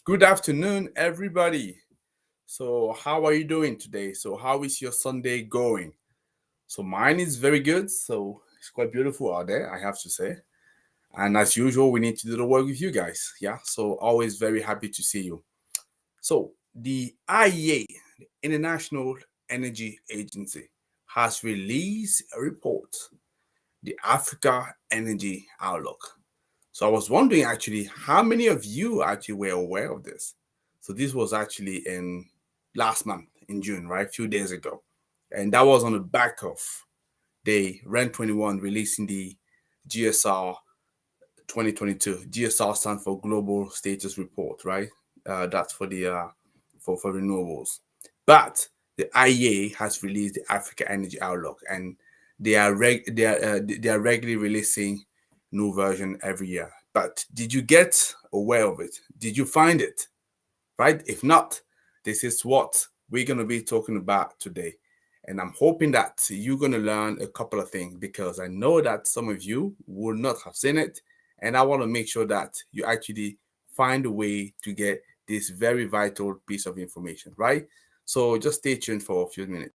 Good afternoon, everybody. So, how are you doing today? So, how is your Sunday going? So, mine is very good. So, it's quite beautiful out there, I have to say. And as usual, we need to do the work with you guys. Yeah. So, always very happy to see you. So, the IEA, the International Energy Agency, has released a report, the Africa Energy Outlook. So I was wondering actually how many of you actually were aware of this. So this was actually in last month in June, right? A few days ago. And that was on the back of the REN 21 releasing the GSR 2022. GSR stands for Global Status Report, right? That's for the for renewables. But the IEA has released the Africa Energy Outlook, and they are regularly releasing new version every year. But did you get aware of it? Did you find it? Right? If not, this is what we're going to be talking about today. And I'm hoping that you're going to learn a couple of things because I know that some of you will not have seen it. And I want to make sure that you actually find a way to get this very vital piece of information, right? So just stay tuned for a few minutes.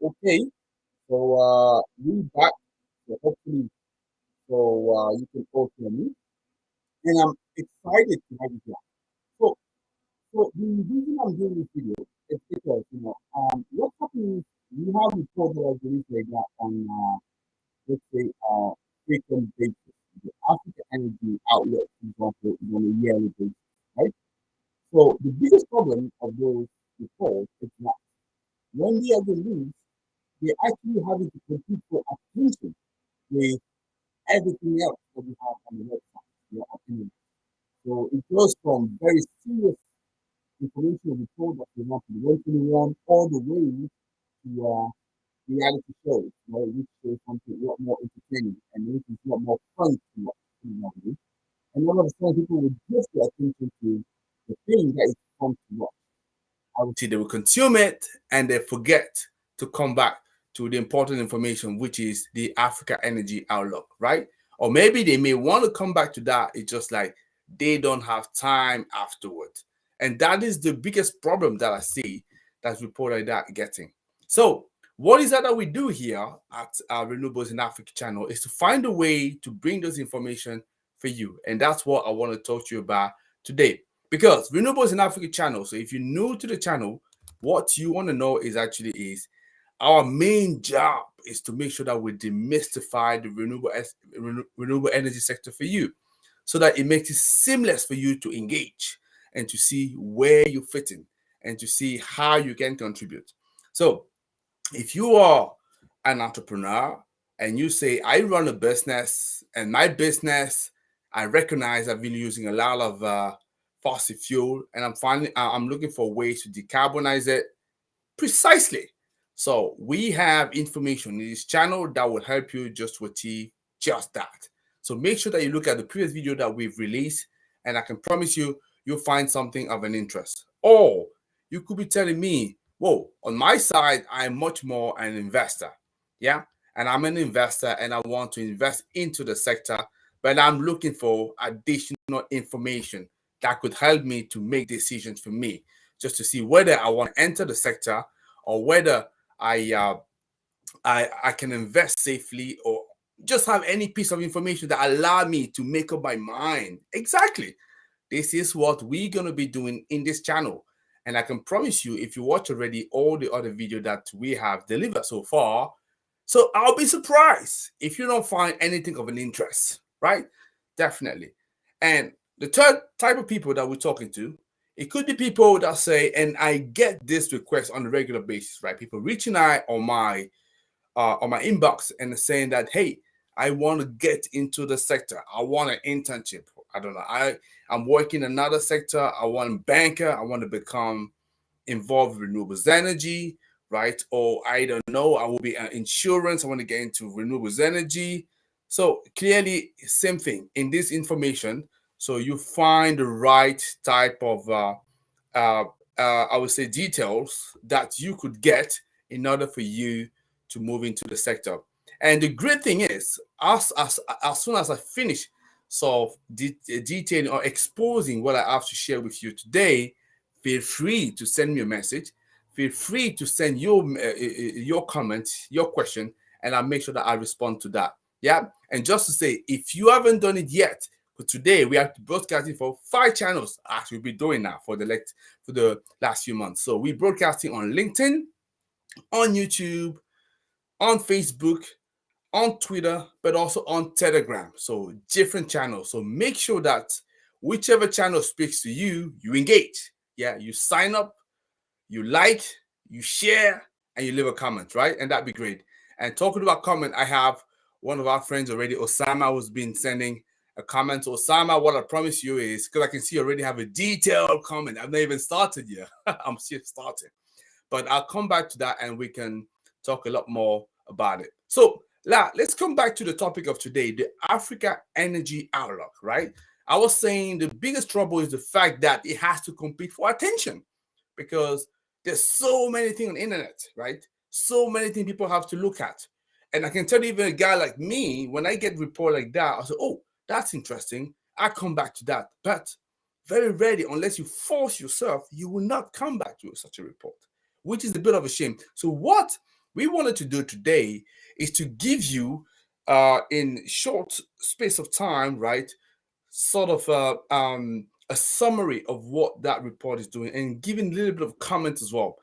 Okay, so we back. So hopefully, you can all hear me, and I'm excited to have you here. So So the reason I'm doing this video is because what's happening is we have reports that are released like that on let's say frequent basis. The Africa Energy Outlet, for example, is on a yearly basis, right? So the biggest problem of those reports is that when they are released, they're actually having to compete for attention with everything else that we have on the website, your opinion. So it goes from very serious information of the show that we want to the 121 all the way to reality shows, right? Which shows something a lot more entertaining and which is a lot more fun to watch. You know what I mean? And one of the time people would just pay attention to the thing that is fun to watch. I would see they will consume it and they forget to come back to the important information, which is the Africa Energy Outlook, right? Or maybe they may want to come back to that. It's just like they don't have time afterwards. And that is the biggest problem that I see that's reported that getting. So, what is that we do here at our Renewables in Africa channel is to find a way to bring those information for you. And that's what I want to talk to you about today. Because Renewables in Africa channel, so if you're new to the channel, what you want to know is actually is our main job is to make sure that we demystify the renewable energy sector for you so that it makes it seamless for you to engage and to see where you fit in and to see how you can contribute. So if you are an entrepreneur and you say, I run a business and my business, I recognize I've been using a lot of fossil fuel and I'm looking for ways to decarbonize it precisely. So we have information in this channel that will help you just to achieve just that. So make sure that you look at the previous video that we've released and I can promise you, you'll find something of an interest. Or you could be telling me, whoa, on my side, I'm much more an investor. Yeah. And I'm an investor and I want to invest into the sector, but I'm looking for additional information that could help me to make decisions for me, just to see whether I want to enter the sector or whether I can invest safely or just have any piece of information that allow me to make up my mind. Exactly. This is what we're going to be doing in this channel. And I can promise you, if you watch already all the other video that we have delivered so far, so I'll be surprised if you don't find anything of an interest, right? Definitely. And the third type of people that we're talking to, it could be people that say, and I get this request on a regular basis, right? People reaching out on my inbox and saying that, hey, I want to get into the sector. I want an internship. I don't know. I'm working in another sector. I want a banker. I want to become involved with renewables energy, right? Or I don't know. I will be insurance. I want to get into renewables energy. So clearly, same thing in this information. So you find the right type of, I would say, details that you could get in order for you to move into the sector. And the great thing is, as soon as I finish detailing or exposing what I have to share with you today, feel free to send me a message. Feel free to send your comment, your question, and I'll make sure that I respond to that. Yeah. And just to say, if you haven't done it yet, because today we are broadcasting for 5 channels, as we'll be doing now for the last few months. So we're broadcasting on LinkedIn, on YouTube, on Facebook, on Twitter, but also on Telegram. So different channels. So make sure that whichever channel speaks to you, you engage. Yeah, you sign up, you like, you share, and you leave a comment, right? And that'd be great. And talking about comment, I have one of our friends already, Osama, who's been sending a comment. So Osama, what I promise you is, because I can see you already have a detailed comment. I've not even started yet. I'm still starting. But I'll come back to that and we can talk a lot more about it. So let's come back to the topic of today, the Africa energy outlook, right? I was saying the biggest trouble is the fact that it has to compete for attention because there's so many things on the internet, right? So many things people have to look at. And I can tell you, even a guy like me, when I get a report like that, I say, oh, that's interesting. I come back to that. But very rarely, unless you force yourself, you will not come back to such a report, which is a bit of a shame. So what we wanted to do today is to give you, in short space of time, right, sort of a summary of what that report is doing and giving a little bit of comment as well.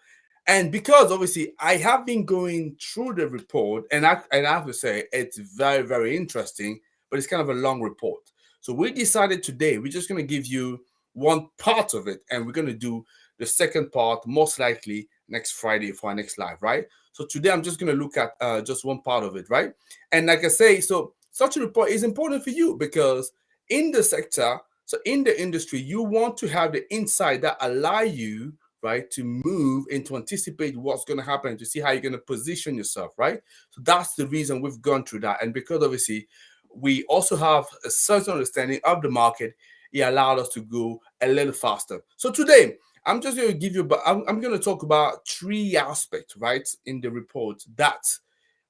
And because obviously I have been going through the report, and I have to say it's very, very interesting, but it's kind of a long report. So we decided today we're just going to give you one part of it, and we're going to do the second part most likely next Friday for our next live, right? So today I'm just going to look at just one part of it, right? And like I say, so such a report is important for you because in the sector, so in the industry, you want to have the insight that allow you, right, to move and to anticipate what's going to happen, to see how you're going to position yourself, right? So that's the reason we've gone through that. And because obviously we also have a certain understanding of the market, it allowed us to go a little faster. So today, I'm just going to give you, but I'm going to talk about 3 aspects, right, in the report that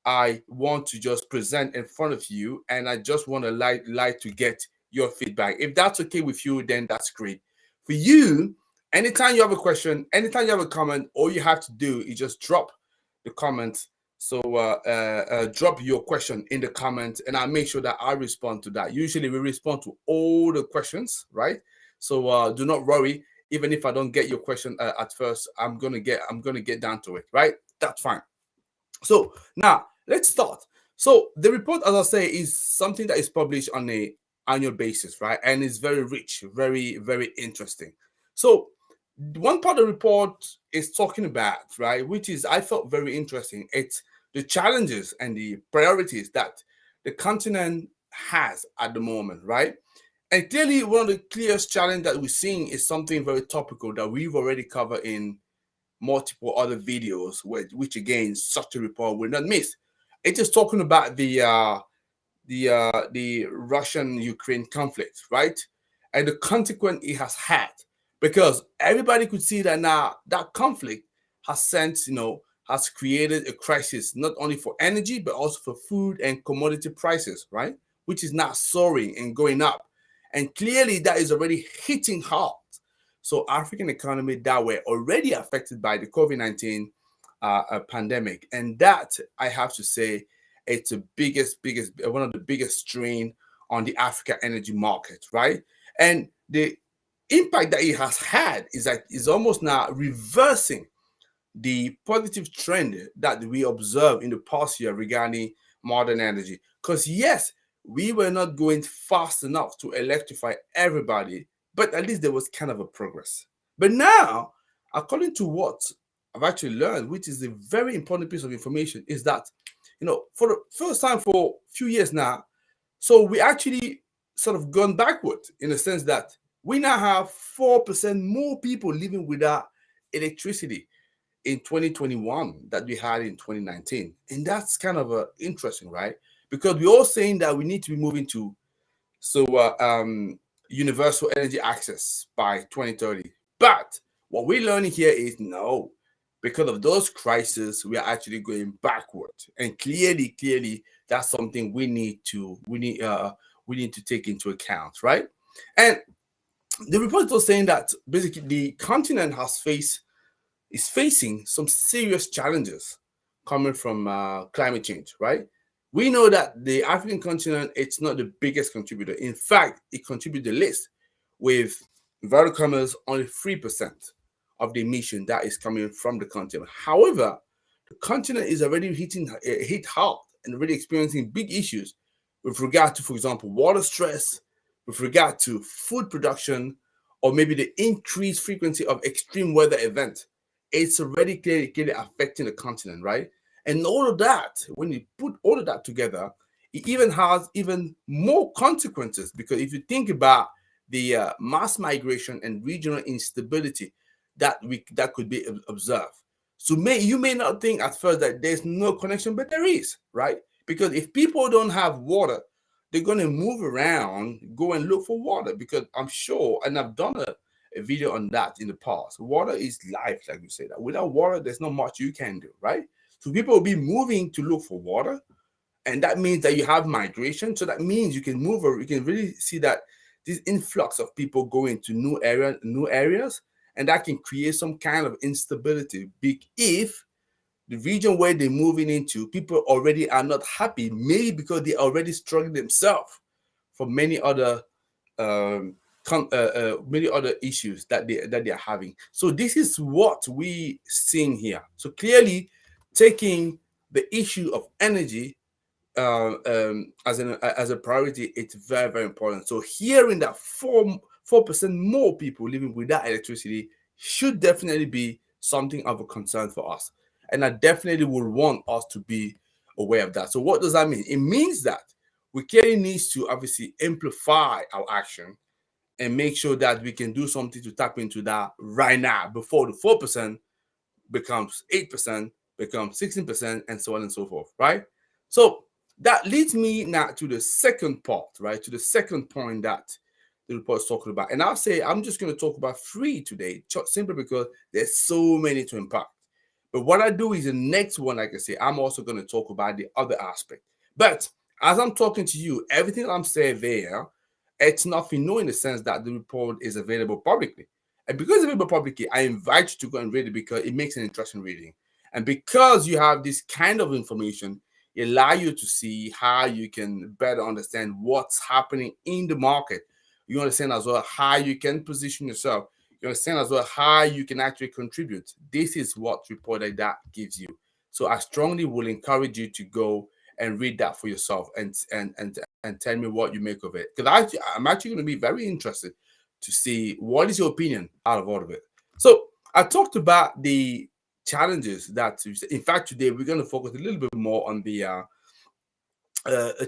I want to just present in front of you, and I just want to like to get your feedback. If that's okay with you, then that's great. For you, anytime you have a question, anytime you have a comment, all you have to do is just drop the comment. So drop your question in the comments, and I'll make sure that I respond to that. Usually, we respond to all the questions, right? So do not worry. Even if I don't get your question at first, I'm gonna get down to it, right? That's fine. So now let's start. So the report, as I say, is something that is published on a annual basis, right? And it's very rich, very, very interesting. So one part of the report is talking about, right, which is I felt very interesting. It's the challenges and the priorities that the continent has at the moment, right? And clearly, one of the clearest challenges that we're seeing is something very topical that we've already covered in multiple other videos, which again, such a report will not miss. It is talking about the Russian-Ukraine conflict, right, and the consequence it has had, because everybody could see that now that conflict has has created a crisis not only for energy but also for food and commodity prices, right, which is now soaring and going up, and clearly that is already hitting hard. So African economy that were already affected by the COVID-19 pandemic. And that, I have to say, it's the biggest, one of the biggest strain on the Africa energy market, right? And the impact that it has had is that it's almost now reversing the positive trend that we observed in the past year regarding modern energy. Because yes, we were not going fast enough to electrify everybody, but at least there was kind of a progress. But now, according to what I've actually learned, which is a very important piece of information, is that, for the first time for a few years now, so we actually sort of gone backward in the sense that we now have 4% more people living without electricity in 2021 that we had in 2019. And that's kind of interesting, right? Because we're all saying that we need to be moving to universal energy access by 2030. But what we're learning here is no, because of those crises, we are actually going backward. And clearly, that's something we need to take into account, right? And the report was saying that basically the continent is facing some serious challenges coming from climate change, right? We know that the African continent, it's not the biggest contributor. In fact, it contributes the least, with inverted commas only 3% of the emission that is coming from the continent. However, the continent is already hit hard and already experiencing big issues with regard to, for example, water stress, with regard to food production, or maybe the increased frequency of extreme weather events. It's already clearly affecting the continent, right? And all of that, when you put all of that together, it even has even more consequences, because if you think about the mass migration and regional instability that could be observed. So you may not think at first that there's no connection, but there is, right? Because if people don't have water, they're going to move around, go and look for water, because I'm sure, and I've done a video on that in the past. Water is life, like we say that. Without water, there's not much you can do, right? So people will be moving to look for water, and that means that you have migration. So that means you can move, or you can really see that this influx of people going to new areas, and that can create some kind of instability. Big if the region where they're moving into, people already are not happy, maybe because they already struggling themselves for um, many other issues that they are having. So this is what we seeing here. So clearly, taking the issue of energy as a priority, it's very important. So hearing that 4% more people living without electricity should definitely be something of a concern for us, and I definitely would want us to be aware of that. So what does that mean? It means that we clearly need to obviously amplify our action and make sure that we can do something to tap into that right now before the 4% becomes 8%, becomes 16%, and so on and so forth, right? So that leads me now to the second part, right? To the second point that the report is talking about. And I'll say I'm just going to talk about three today, simply because there's so many to impact. But what I do is the next one, like I say, I'm also going to talk about the other aspect. But as I'm talking to you, everything I'm saying there, it's nothing new in the sense that the report is available publicly. And because it's available publicly, I invite you to go and read it, because it makes an interesting reading. And because you have this kind of information, it allows you to see how you can better understand what's happening in the market. You understand as well how you can position yourself. You understand as well how you can actually contribute. This is what report like that gives you. So I strongly will encourage you to go and read that for yourself, and tell me what you make of it. Because I'm actually going to be very interested to see what is your opinion out of all of it. So I talked about the challenges that, in fact, today we're going to focus a little bit more on the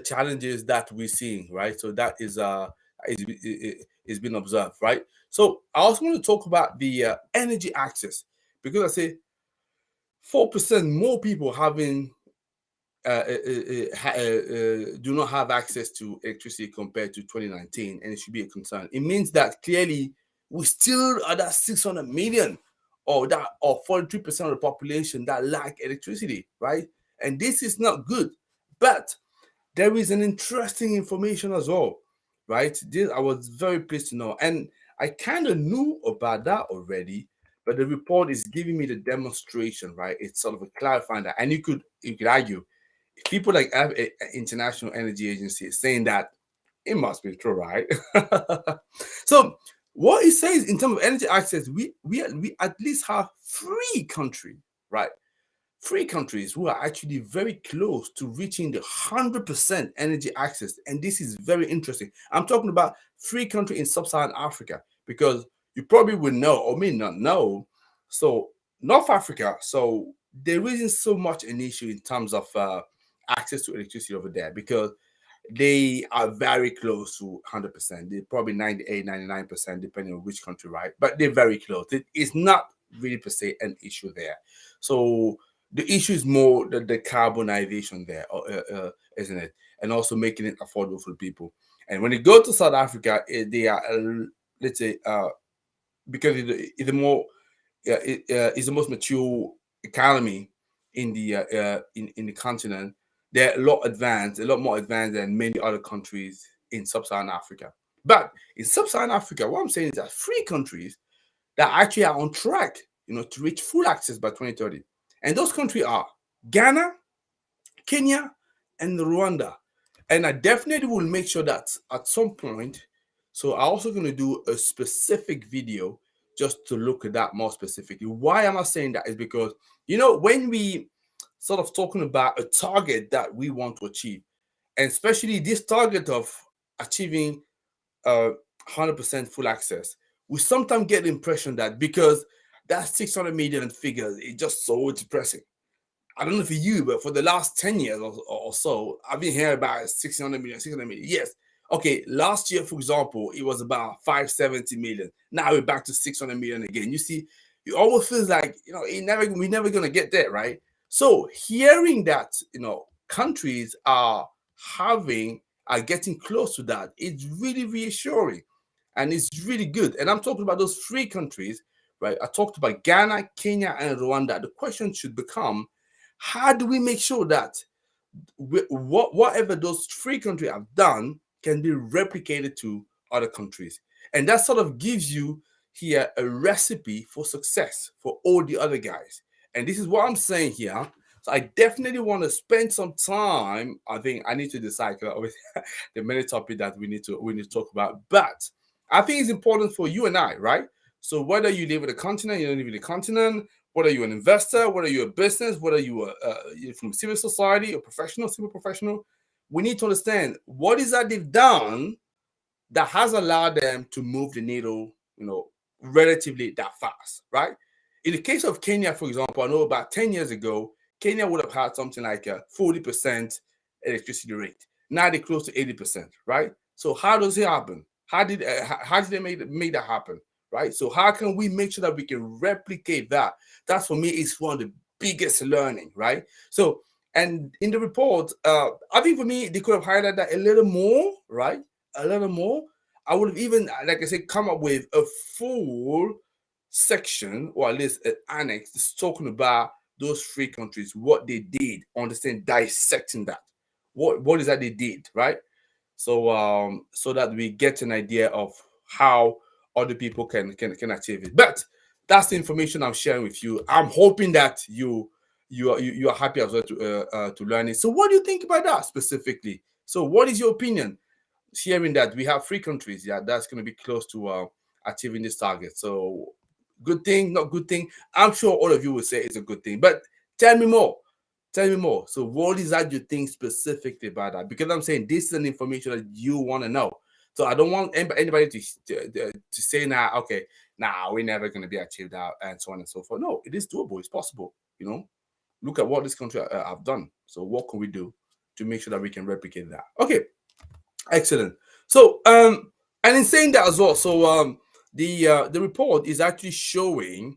challenges that we're seeing, right? So that is being observed, right? So I also want to talk about the energy access, because I say 4% more people having do not have access to electricity compared to 2019, and it should be a concern. It means that clearly we still are that 600 million, or 43% of the population that lack electricity, right? And this is not good. But there is an interesting information as well, right? This I was very pleased to know, and I kind of knew about that already, but the report is giving me the demonstration, right? It's sort of a clarifying that, and you could argue people like International Energy Agency is saying that it must be true, right? So what it says in terms of energy access, we at least have three countries, right? Three countries who are actually very close to reaching the 100% energy access. And this is very interesting. I'm talking about three countries in sub-Saharan Africa, because you probably would know or may not know. So North Africa, so there isn't so much an issue in terms of access to electricity over there, because they are very close to 100%. They're probably 98, 99%, depending on which country, right? But they're very close. It's not really per se an issue there. So the issue is more the decarbonization there, isn't it? And also making it affordable for people. And when you go to South Africa, they are, let's say, because it's the more, it's the most mature economy in the continent, they're a lot more advanced than many other countries in sub-Saharan Africa. But in sub-Saharan Africa, what I'm saying is that three countries that actually are on track, to reach full access by 2030, and those countries are Ghana, Kenya, and Rwanda. And I definitely will make sure that at some point, so I'm also going to do a specific video just to look at that more specifically. Why am I saying that? Is because, when we sort of talking about a target that we want to achieve, and especially this target of achieving 100% full access, we sometimes get the impression that because that 600 million figures is just so depressing. I don't know for you, but for the last 10 years or so, I've been hearing about 600 million, 600 million. Yes. Okay. Last year, for example, it was about 570 million. Now we're back to 600 million again. You see, it almost feels like, we're never going to get there, right? So hearing that, countries are getting close to that, it's really reassuring and it's really good. And I'm talking about those three countries, right? I talked about Ghana, Kenya, and Rwanda. The question should become, how do we make sure that whatever those three countries have done can be replicated to other countries? And that sort of gives you here a recipe for success for all the other guys. And this is what I'm saying here. So I definitely want to spend some time. I think I need to decide with the many topic that we need to talk about. But I think it's important for you and I, right? So whether you live in the continent, you don't live in the continent, whether you're an investor, whether you're a business, whether you're from civil society or professional, civil professional, we need to understand what is that they've done that has allowed them to move the needle, relatively that fast, right? In the case of Kenya, for example, I know about 10 years ago, Kenya would have had something like a 40% electricity rate. Now they're close to 80%, right? So how does it happen? How did they make that happen, right? So how can we make sure that we can replicate that? That's for me is one of the biggest learning, right? So and in the report, I think for me they could have highlighted that a little more, right? A little more. I would have even, like I said, come up with a full section or at least an annex that's talking about those three countries, what they did, understand, dissecting that. What is that they did, right? So that we get an idea of how other people can achieve it. But that's the information I'm sharing with you. I'm hoping that you are happy as well to learn it. So what do you think about that specifically? So what is your opinion? Hearing that we have three countries, yeah, that's going to be close to achieving this target. So good thing, not good thing. I'm sure all of you will say it's a good thing, but tell me more. Tell me more. So what is that you think specifically about that? Because I'm saying this is an information that you want to know. So I don't want anybody to say now, okay, now we're never going to be achieved that and so on and so forth. No, it is doable. It's possible. Look at what this country have done. So what can we do to make sure that we can replicate that? Okay, excellent. So and in saying that as well, so the report is actually showing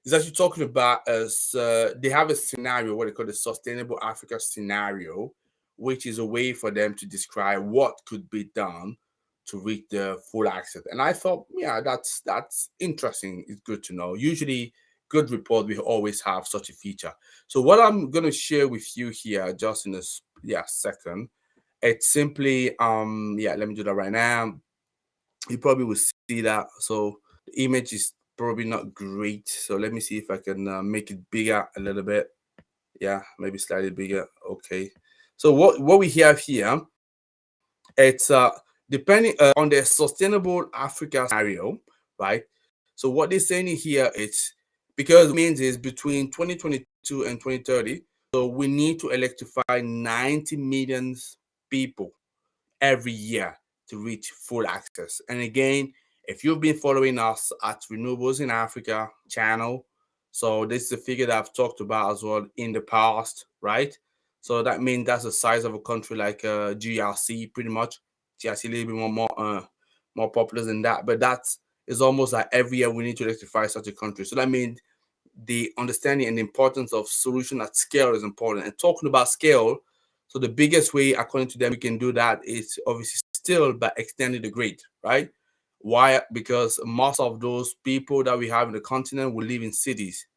is actually talking about as they have a scenario, what they call the Sustainable Africa scenario, which is a way for them to describe what could be done to reach the full access. And I thought, yeah, that's interesting. It's good to know. Usually, good report we always have such a feature. So what I'm going to share with you here, just in a second, it's simply let me do that right now. You probably will see that. So the image is probably not great. So let me see if I can make it bigger a little bit. Yeah, maybe slightly bigger. Okay. So what we have here, it's depending on the sustainable Africa scenario, right? So what they're saying here is because it means is between 2022 and 2030, so we need to electrify 90 million people every year to reach full access. And again, if you've been following us at Renewables in Africa channel, so this is a figure that I've talked about as well in the past, right? So that means that's the size of a country like GRC, pretty much. GRC a little bit more popular than that, but that is almost like every year we need to electrify such a country. So that means the understanding and the importance of solution at scale is important. And talking about scale, so the biggest way, according to them, we can do that is obviously still by extending the grid, right? Why? Because most of those people that we have in the continent will live in cities.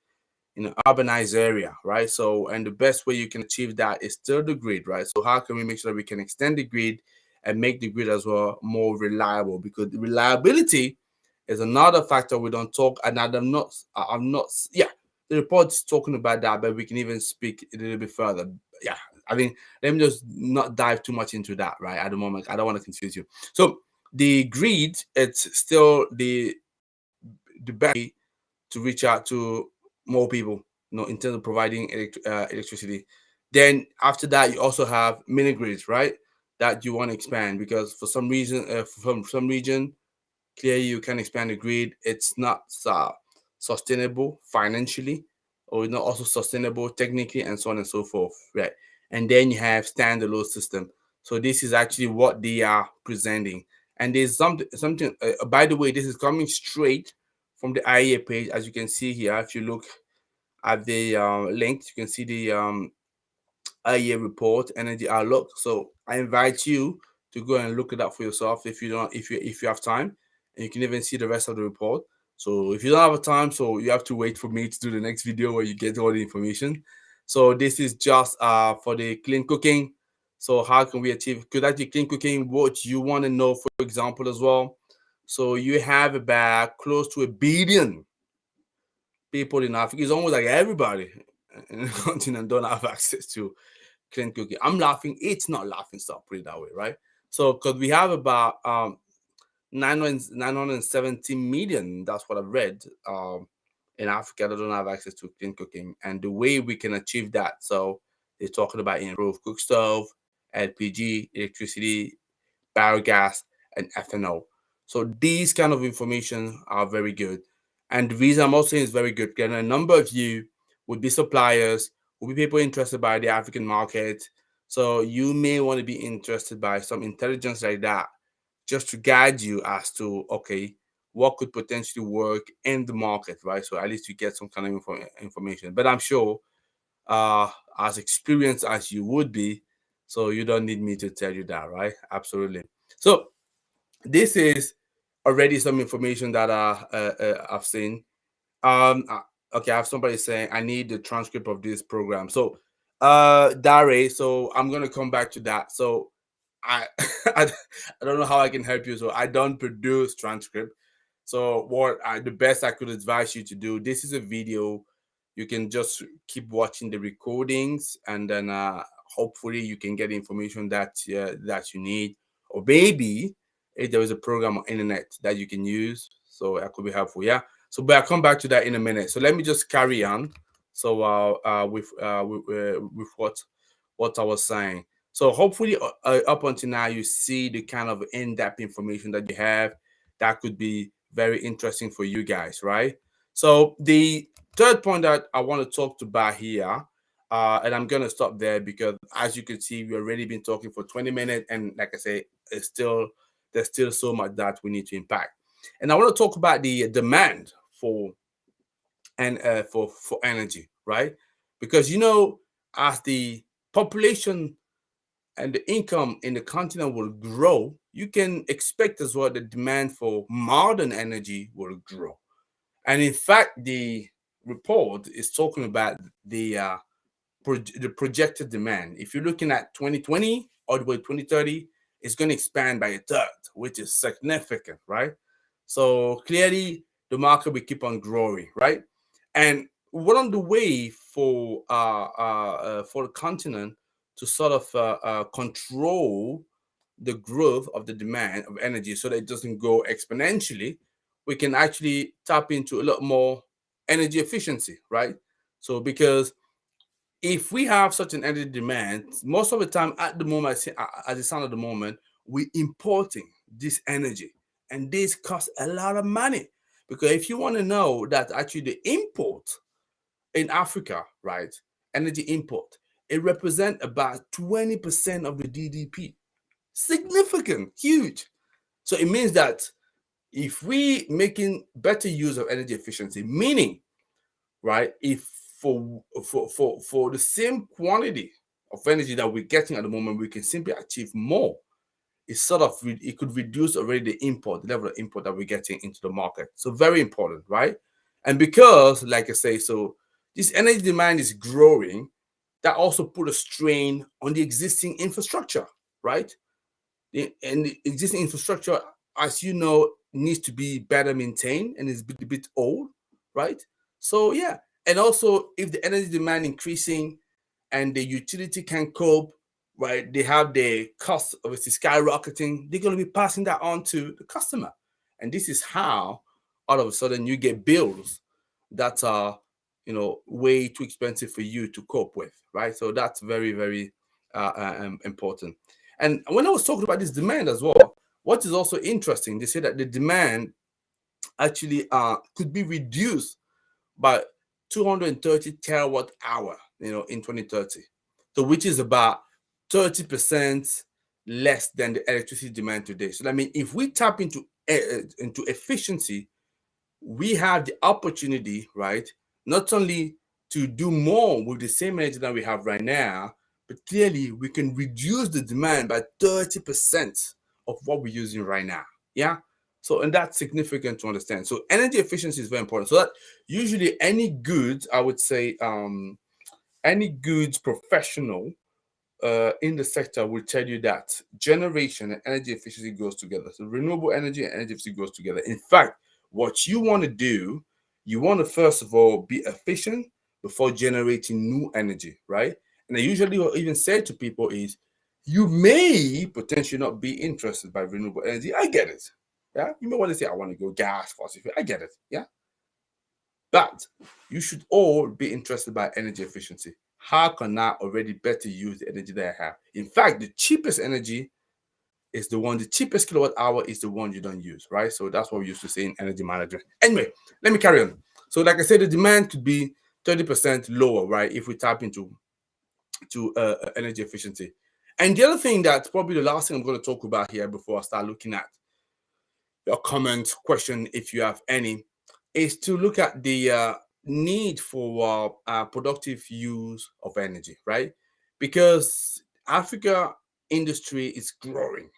in an urbanized area, right? So, and the best way you can achieve that is still the grid, right? So, how can we make sure that we can extend the grid and make the grid as well more reliable? Because the reliability is another factor we don't talk, and I'm not, yeah, the report's talking about that, but we can even speak a little bit further. Yeah, I mean, let me just not dive too much into that, right? At the moment, I don't want to confuse you. So, the grid, it's still the best way to reach out to more people, in terms of providing electricity. Then after that, you also have mini grids, right? That you want to expand because for some reason, from some region, clearly you can expand the grid. It's not sustainable financially, or not also sustainable technically, and so on and so forth, right? And then you have standalone system. So this is actually what they are presenting. And there's something. By the way, this is coming straight from the IEA page, as you can see here. If you look at the link, you can see the IEA report, energy outlook. So I invite you to go and look it up for yourself if you don't, if you have time, and you can even see the rest of the report. So if you don't have time, so you have to wait for me to do the next video where you get all the information. So this is just for the clean cooking. So how can we achieve good actually clean cooking? What you want to know, for example, as well. So you have about close to 1 billion people in Africa. It's almost like everybody in the continent don't have access to clean cooking. I'm laughing. It's not laughing stock, put it that way, right? So, because we have about 970 million, that's what I've read, in Africa that don't have access to clean cooking. And the way we can achieve that, so they're talking about improved cook stove, LPG, electricity, biogas, and ethanol. So these kind of information are very good. And the reason I'm also saying it's very good, because a number of you would be suppliers, would be people interested by the African market. So you may want to be interested by some intelligence like that, just to guide you as to, okay, what could potentially work in the market, right? So at least you get some kind of information. But I'm sure, uh, as experienced as you would be, so you don't need me to tell you that, right? Absolutely. So this is already some information that I've seen. Okay, I have somebody saying I need the transcript of this program. So, Dare, so I'm gonna come back to that. So, I I, I don't know how I can help you. So I don't produce transcript. So the best I could advise you to do. This is a video. You can just keep watching the recordings, and then hopefully you can get information that you need, or maybe if there is a program on internet that you can use, so that could be helpful. Yeah. So, but I'll come back to that in a minute. So let me just carry on. So with what I was saying. So hopefully, up until now, you see the kind of in-depth information that you have that could be very interesting for you guys, right? So the third point that I want to talk about here, and I'm gonna stop there because, as you can see, we've already been talking for 20 minutes, and like I say, there's still so much that we need to impact. And I want to talk about the demand for energy, right? Because as the population and the income in the continent will grow, you can expect as well the demand for modern energy will grow. And in fact, the report is talking about the projected demand. If you're looking at 2020 all the way to 2030, it's going to expand by a third, which is significant, right? So clearly, the market will keep on growing, right? And one of the way for the continent to sort of control the growth of the demand of energy so that it doesn't go exponentially, we can actually tap into a lot more energy efficiency, right? So because if we have such an energy demand, most of the time at the moment, at the sound of the moment, we're importing this energy, and this costs a lot of money. Because if you want to know that actually the import in Africa, right, energy import, it represents about 20% of the GDP. Significant, huge. So it means that if we making better use of energy efficiency, meaning, right, if for the same quantity of energy that we're getting at the moment, we can simply achieve more. It could reduce already the level of import that we're getting into the market. So very important, right? And because, like I say, so this energy demand is growing. That also put a strain on the existing infrastructure, right? And the existing infrastructure, as you know, needs to be better maintained and is a bit old, right? So yeah, and also if the energy demand increasing and the utility can cope, right? They have the cost obviously skyrocketing. They're going to be passing that on to the customer, and this is how all of a sudden you get bills that are, way too expensive for you to cope with, right? So that's very, very important. And when I was talking about this demand as well, what is also interesting, they say that the demand actually could be reduced by 230 terawatt hour, in 2030. So which is about 30% less than the electricity demand today. So I mean, if we tap into efficiency, we have the opportunity, right, not only to do more with the same energy that we have right now, but clearly we can reduce the demand by 30% of what we're using right now. Yeah. So, and that's significant to understand. So, energy efficiency is very important. So, that usually any goods, I would say, any goods professional in the sector will tell you that generation and energy efficiency goes together. So renewable energy and energy efficiency goes together. In fact, what you want to do, you want to first of all be efficient before generating new energy, right? And I usually will even say to people is, you may potentially not be interested by renewable energy. I get it. Yeah, you may want to say, I want to go gas, fossil fuel. I get it. Yeah, but you should all be interested by energy efficiency. How can I already better use the energy that I have? In fact, the cheapest energy is the cheapest kilowatt hour is the one you don't use, right? So that's what we used to say in energy management. Anyway, let me carry on. So, like I said, the demand could be 30% lower, right? If we tap into energy efficiency. And the other thing that's probably the last thing I'm going to talk about here before I start looking at your comment, question, if you have any, is to look at the need for productive use of energy, right? Because Africa industry is growing,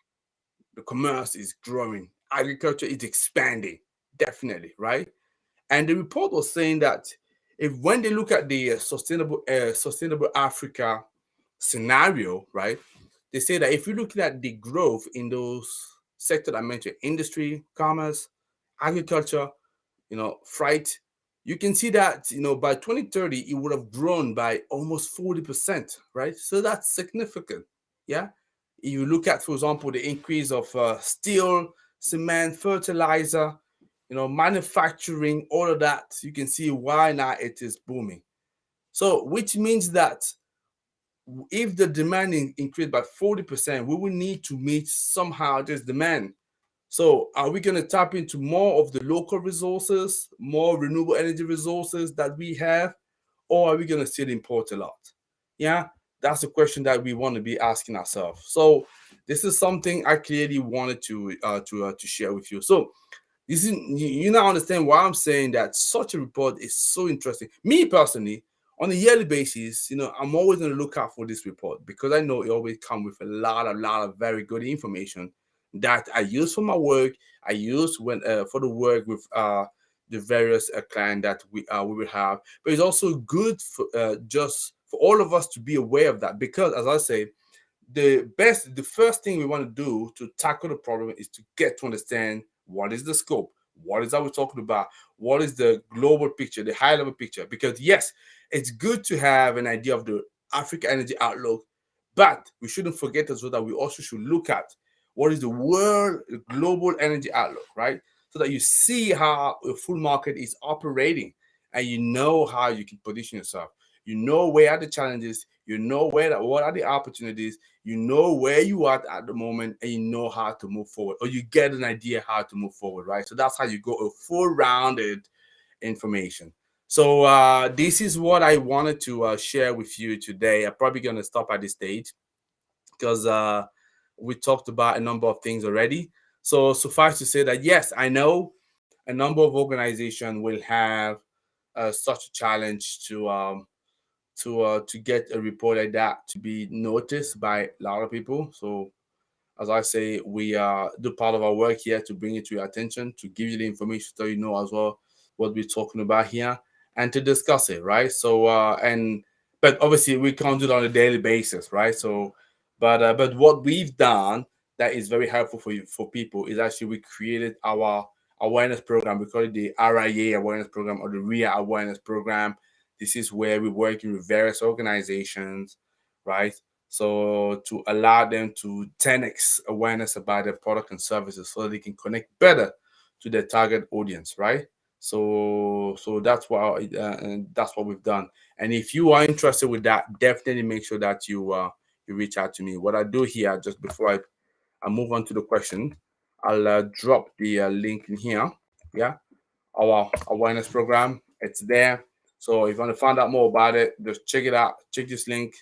the commerce is growing, agriculture is expanding, definitely, right? And the report was saying that if when they look at the sustainable Africa scenario, right, they say that if you're looking at the growth in those sectors I mentioned, industry, commerce, agriculture, freight, you can see that, by 2030, it would have grown by almost 40%, right? So that's significant. Yeah. If you look at, for example, the increase of steel, cement, fertilizer, manufacturing, all of that, you can see why now it is booming. So, which means that if the demand increased by 40%, we will need to meet somehow this demand. So, are we going to tap into more of the local resources, more renewable energy resources that we have, or are we going to still import a lot? Yeah, that's the question that we want to be asking ourselves. So, this is something I clearly wanted to share with you. So, you now understand why I'm saying that such a report is so interesting. Me personally, on a yearly basis, I'm always going to look out for this report because I know it always comes with a lot of very good information that I use for my work. I use when for the work with the various client that we will have. But it's also good for just for all of us to be aware of that because, as I say, the first thing we want to do to tackle the problem is to get to understand what is the scope, what is that we're talking about, what is the global picture, the high level picture. Because yes, it's good to have an idea of the Africa energy outlook, but we shouldn't forget as well that we also should look at what is the world global energy outlook, right? So that you see how a full market is operating and you know how you can position yourself. You know where are the challenges, you know what are the opportunities, you know where you are at the moment, and you know how to move forward, or you get an idea how to move forward, right? So that's how you go a full rounded information. So this is what I wanted to share with you today. I'm probably going to stop at this stage because we talked about a number of things already. So suffice to say that yes, I know a number of organizations will have such a challenge to get a report like that to be noticed by a lot of people. So as I say, we do part of our work here to bring it to your attention, to give you the information so you know as well what we're talking about here. and to discuss it, right? So but obviously we can't do it on a daily basis, right? So but what we've done that is very helpful for you, for people, is actually we created our awareness program. We call it the RIA awareness program or the RIA awareness program. This is where we're working with various organizations, right? So to allow them to 10x awareness about their product and services so they can connect better to their target audience, right? So that's what we've done. And if you are interested with that, definitely make sure that you reach out to me. What I do here, just before I move on to the question, I'll drop the link in here. Yeah, our awareness program. It's there. So if you want to find out more about it, just check it out. Check this link.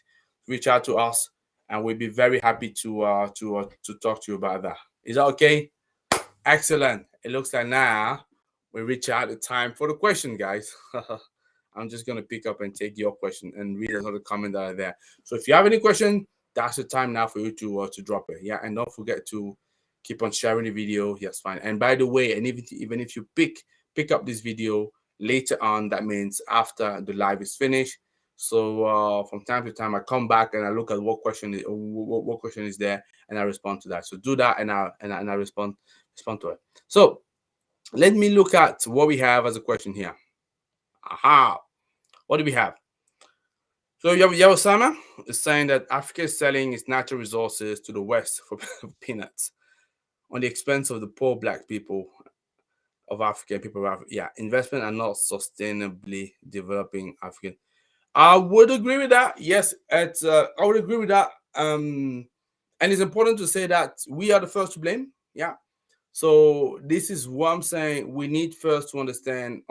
Reach out to us, and we'll be very happy to talk to you about that. Is that okay? Excellent. It looks like now we reach out the time for the question, guys. I'm just gonna pick up and take your question and read another comment that are there. So if you have any question, that's the time now for you to drop it. Yeah, and don't forget to keep on sharing the video. Yes, fine. And by the way, and even if you pick up this video later on, that means after the live is finished. So from time to time, I come back and I look at what question is there, and I respond to that. So do that, and I respond to it. So let me look at what we have as a question here. Aha. What do we have? So Yawasama is saying that Africa is selling its natural resources to the West for peanuts on the expense of the poor black people of Africa, people of Africa. Yeah, investment are not sustainably developing African. I would agree with that. Yes, I would agree with that. And it's important to say that we are the first to blame. Yeah. So this is what I'm saying. We need first to understand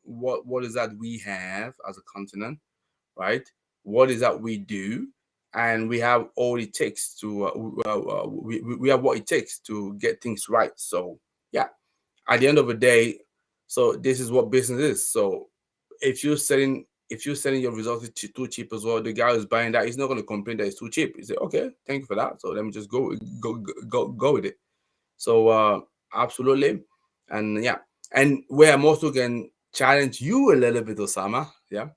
what is that we have as a continent, right? What is that we do, and we have all it takes to we have what it takes to get things right. So yeah, at the end of the day, so this is what business is. So if you're selling your results too cheap as well, the guy who's buying that, he's not going to complain that it's too cheap. He say, okay, thank you for that. So let me just go with it. So absolutely, and yeah, and where I'm also can challenge you a little bit, Osama. Yeah,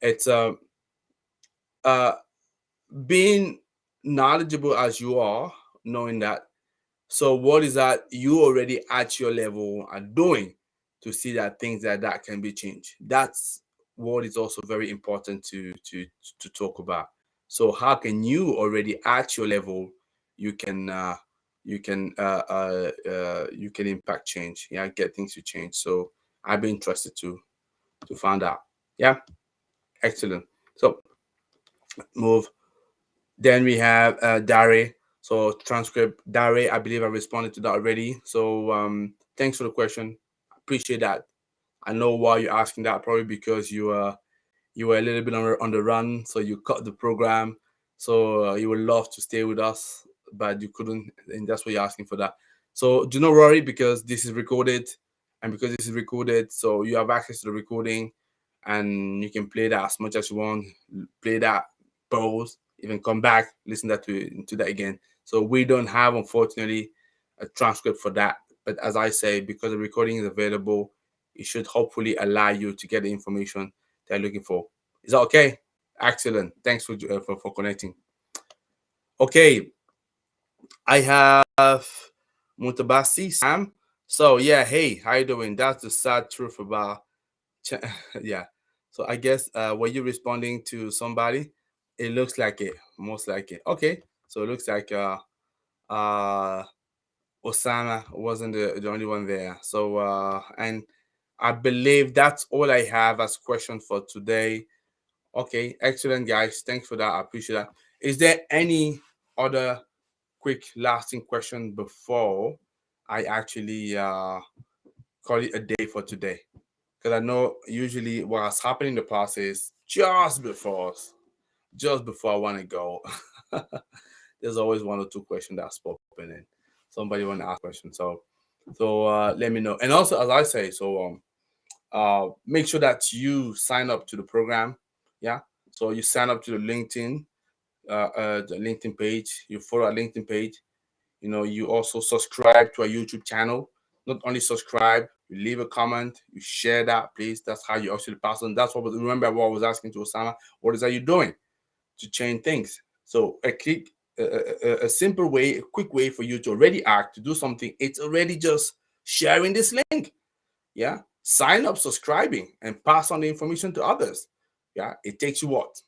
it's uh being knowledgeable as you are, knowing that. So what is that you already at your level are doing to see that things like that can be changed? That's what is also very important to talk about. So how can you already at your level you can you can impact change, yeah, get things to change. So I'd be interested to find out. Yeah, excellent. So move. Then we have Dare. So transcript Dare, I believe I responded to that already. So thanks for the question. Appreciate that. I know why you're asking that, probably because you were a little bit on the run, so you cut the program. So you would love to stay with us, but you couldn't, and that's why you're asking for that. So do not worry, because this is recorded, and because this is recorded, so you have access to the recording, and you can play that as much as you want. Play that, pause, even come back, listen to that again. So we don't have, unfortunately, a transcript for that. But as I say, because the recording is available, it should hopefully allow you to get the information they're looking for. Is that okay? Excellent. Thanks for connecting. Okay, I have Mutabasi Sam. So yeah, hey, how you doing? That's the sad truth about yeah. So I guess were you responding to somebody? It looks like it, most like it. Okay, so it looks like uh Osama wasn't the only one there. So and I believe that's all I have as question for today. Okay, excellent, guys. Thanks for that. I appreciate that. Is there any other quick lasting question before I actually call it a day for today? Because I know usually what's happening in the past is just before I want to go, there's always one or two questions that's popping in. Somebody want to ask questions, so let me know. And also, as I say, so make sure that you sign up to the program. Yeah, so you sign up to the LinkedIn page. You follow our LinkedIn page. You know, you also subscribe to our YouTube channel. not only subscribe, you leave a comment, you share that, please. That's how you actually pass on. That's what, remember what I was asking to Osama, what is that you doing to change things? So a simple way, a quick way for you to already act, to do something, it's already just sharing this link. Yeah. Sign up, subscribing, and pass on the information to others. Yeah. It takes you what?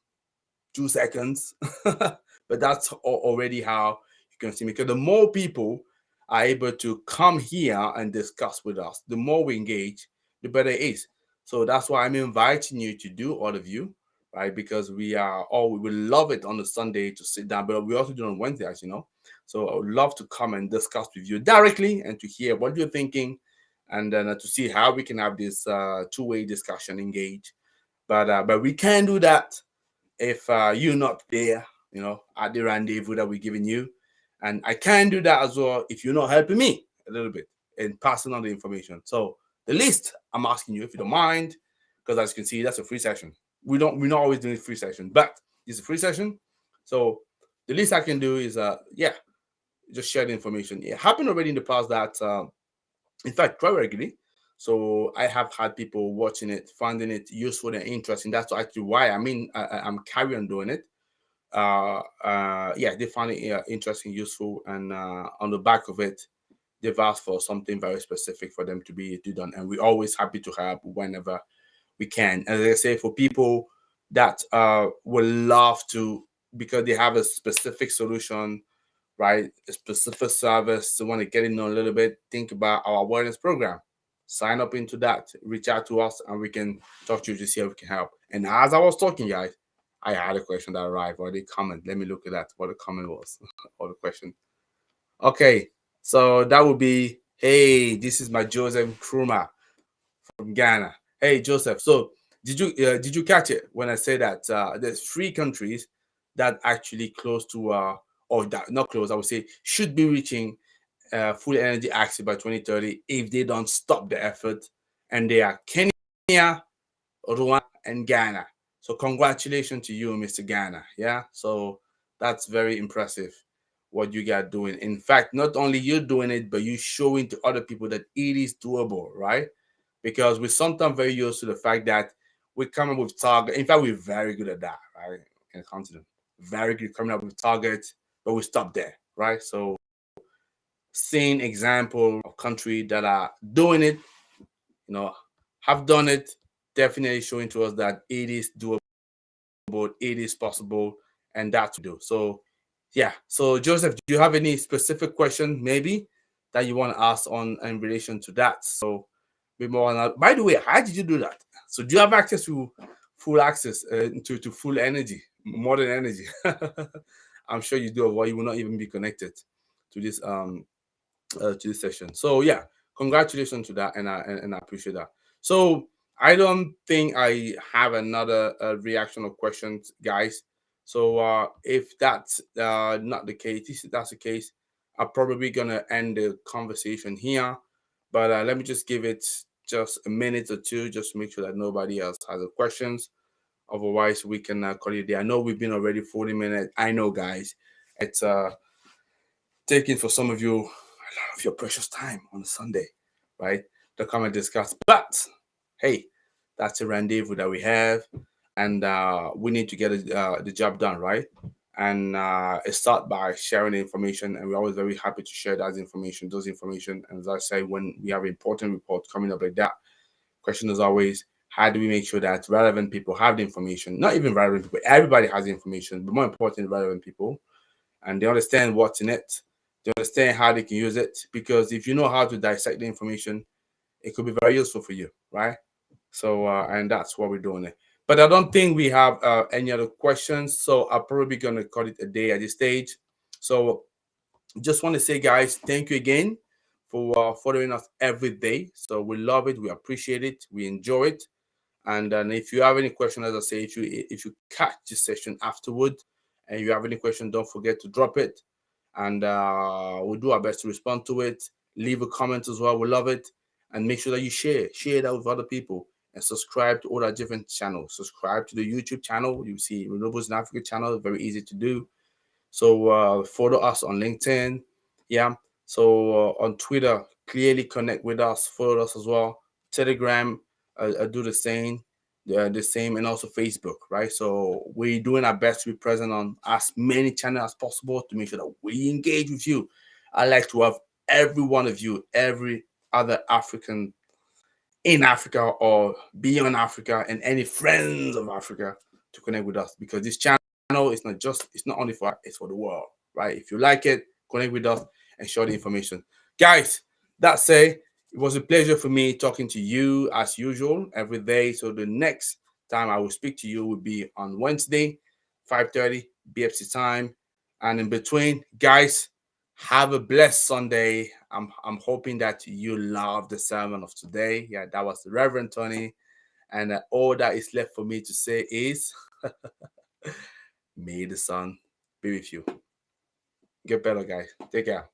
2 seconds. But that's already how you can see me. Because the more people are able to come here and discuss with us, the more we engage, the better it is. So that's why I'm inviting you to do, all of you, right? Because we will love it on the Sunday to sit down, but we also do it on Wednesday, as you know. So I would love to come and discuss with you directly and to hear what you're thinking, and then to see how we can have this two-way discussion, engage. But we can do that if you're not there, at the rendezvous that we're giving you. And I can do that as well if you're not helping me a little bit in passing on the information. So the least I'm asking you, if you don't mind, because as you can see, that's a free session. We're not always doing free session, but it's a free session. So the least I can do is just share the information. It happened already in the past that in fact, quite regularly. So I have had people watching it, finding it useful and interesting. That's actually why I'm carrying on doing it. Yeah, they find it interesting, useful, and on the back of it, they've asked for something very specific for them to be done, and we're always happy to help whenever we can. As I say, for people that would love to, because they have a specific solution, right? A specific service, they want to get in a little bit, think about our awareness program. Sign up into that, reach out to us, and we can talk to you to see how we can help. And as I was talking, guys, I had a question that arrived, or the comment. Let me look at that, what the comment was, or the question. Okay, so that would be, hey, this is my Joseph Kruma from Ghana. Hey, Joseph. So did you catch it when I say that there's 3 countries that actually close to or that not close, I would say should be reaching full energy access by 2030 if they don't stop the effort, and they are Kenya, Rwanda, and Ghana. So congratulations to you, Mr. Ghana. Yeah. So that's very impressive what you got doing. In fact, not only you doing it, but you showing to other people that it is doable, right? Because we're sometimes very used to the fact that we come up with target. In fact, we're very good at that, right? In the continent, very good coming up with targets, but we stop there, right? So seeing example of country that are doing it, you know, have done it, definitely showing to us that it is doable, it is possible, and that's what we do. So, yeah. So, Joseph, do you have any specific question maybe that you want to ask on in relation to that? So, be more on that. By the way, how did you do that? So, do you have access to full access to full energy, modern energy? I'm sure you do, or you will not even be connected to this session. So yeah, congratulations to that, and I appreciate that. So I don't think I have another reaction or questions, guys. So if that's not the case, if that's the case, I'm probably gonna end the conversation here. But let me just give it just a minute or two, just to make sure that nobody else has a questions. Otherwise, we can call it there. I know we've been already 40 minutes. I know, guys. It's taking for some of you a lot of your precious time on a Sunday, right? To come and discuss. But hey, that's a rendezvous that we have, and we need to get the job done, right? And it start by sharing the information, and we're always very happy to share those information. And as I say, when we have important reports coming up like that, question is always, how do we make sure that relevant people have the information? Not even relevant people, everybody has the information, but more important, relevant people, and they understand what's in it. They understand how they can use it. Because if you know how to dissect the information, it could be very useful for you, right? So, and that's what we're doing it. But I don't think we have any other questions. So I'm probably going to call it a day at this stage. So just want to say, guys, thank you again for following us every day. So we love it. We appreciate it. We enjoy it. And then if you have any question, as I say, if you catch this session afterward and you have any question, don't forget to drop it, and we'll do our best to respond to it. Leave a comment as well. We love it, and make sure that you share that with other people, and subscribe to all our different channels. Subscribe to the YouTube channel. You see Renewables in Africa channel, very easy to do. So follow us on LinkedIn, yeah. So on Twitter, clearly connect with us, follow us as well. Telegram, do the same, and also Facebook, right? So we're doing our best to be present on as many channels as possible to make sure that we engage with you. I like to have every one of you, every other African in Africa or beyond Africa, and any friends of Africa to connect with us, because this channel is it's not only for, it's for the world, right? If you like it, connect with us and share the information. Guys, that say, it was a pleasure for me talking to you as usual every day. So the next time I will speak to you will be on Wednesday, 5:30 BFC time. And in between, guys, have a blessed Sunday. I'm hoping that you love the sermon of today. Yeah, that was Reverend Tony. And all that is left for me to say is may the sun be with you. Get better, guys. Take care.